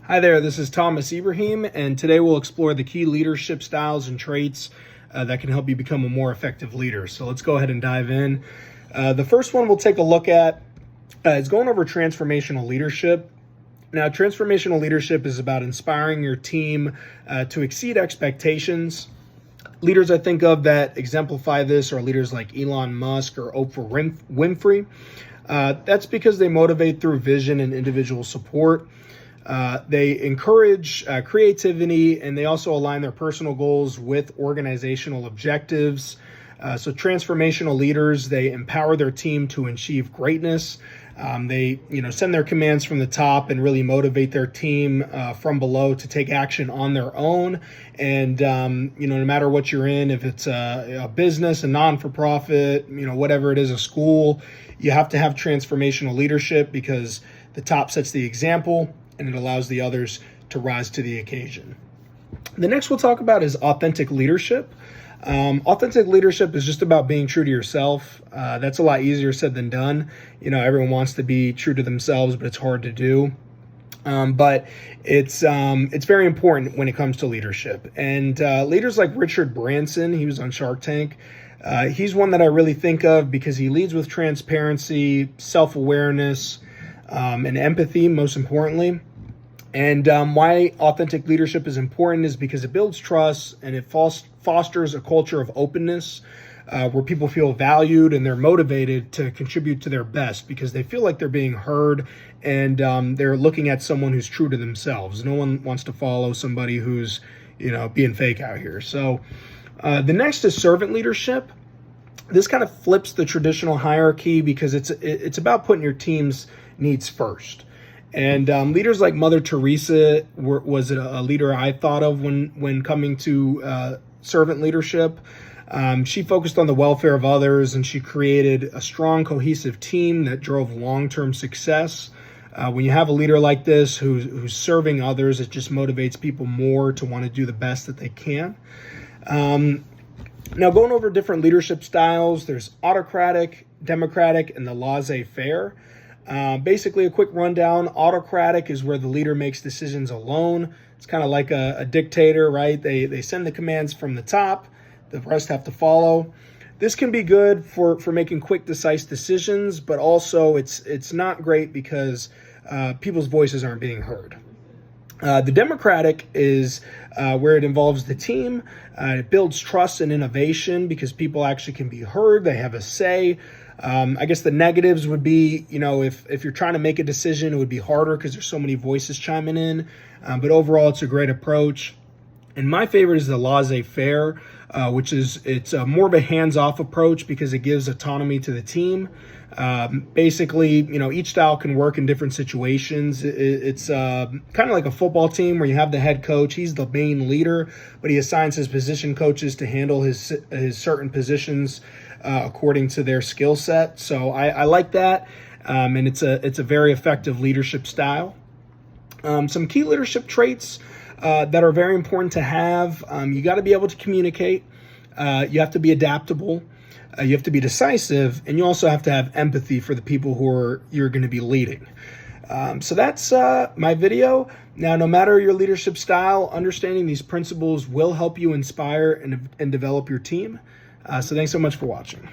Hi there, this is Thomas Ibrahim, and today we'll explore the key leadership styles and traits that can help you become a more effective leader. So let's go ahead and dive in. The first one we'll take a look at is going over transformational leadership. Now, transformational leadership is about inspiring your team to exceed expectations. Leaders I think of that exemplify this are leaders like Elon Musk or Oprah Winfrey. That's because they motivate through vision and individual support. They encourage creativity, and they also align their personal goals with organizational objectives. So transformational leaders, they empower their team to achieve greatness. They send their commands from the top and really motivate their team from below to take action on their own. And no matter what you're in, if it's a business, a non-for-profit, whatever it is, a school, you have to have transformational leadership because the top sets the example and it allows the others to rise to the occasion. The next we'll talk about is authentic leadership. Authentic leadership is just about being true to yourself. That's a lot easier said than done. Everyone wants to be true to themselves, but it's hard to do. But it's very important when it comes to leadership. And leaders like Richard Branson, he was on Shark Tank. He's one that I really think of because he leads with transparency, self-awareness, and empathy, most importantly. And why authentic leadership is important is because it builds trust and it fosters a culture of openness where people feel valued and they're motivated to contribute to their best because they feel like they're being heard and they're looking at someone who's true to themselves. No one wants to follow somebody who's, being fake out here. So the next is servant leadership. This kind of flips the traditional hierarchy because it's about putting your team's needs first. And leaders like Mother Teresa was a leader I thought of when coming to servant leadership. She focused on the welfare of others, and she created a strong, cohesive team that drove long-term success. When you have a leader like this who's serving others, it just motivates people more to want to do the best that they can. Now, going over different leadership styles, there's autocratic, democratic, and the laissez-faire. Basically, a quick rundown. Autocratic is where the leader makes decisions alone. It's kind of like a dictator, right? They send the commands from the top. The rest have to follow. This can be good for making quick, decisive decisions, but also it's not great because people's voices aren't being heard. The democratic is where it involves the team. It builds trust and innovation because people actually can be heard. They have a say. I guess the negatives would be, if you're trying to make a decision, it would be harder because there's so many voices chiming in. But overall, it's a great approach. And my favorite is the laissez-faire, which is it's more of a hands-off approach because it gives autonomy to the team. Basically, each style can work in different situations. It's kind of like a football team where you have the head coach. He's the main leader, but he assigns his position coaches to handle his certain positions according to their skill set. So I like that, and it's a very effective leadership style. Some key leadership traits that are very important to have. You got to be able to communicate. You have to be adaptable. You have to be decisive, and you also have to have empathy for the people you're going to be leading. So that's my video. Now, no matter your leadership style, understanding these principles will help you inspire and develop your team. So thanks so much for watching.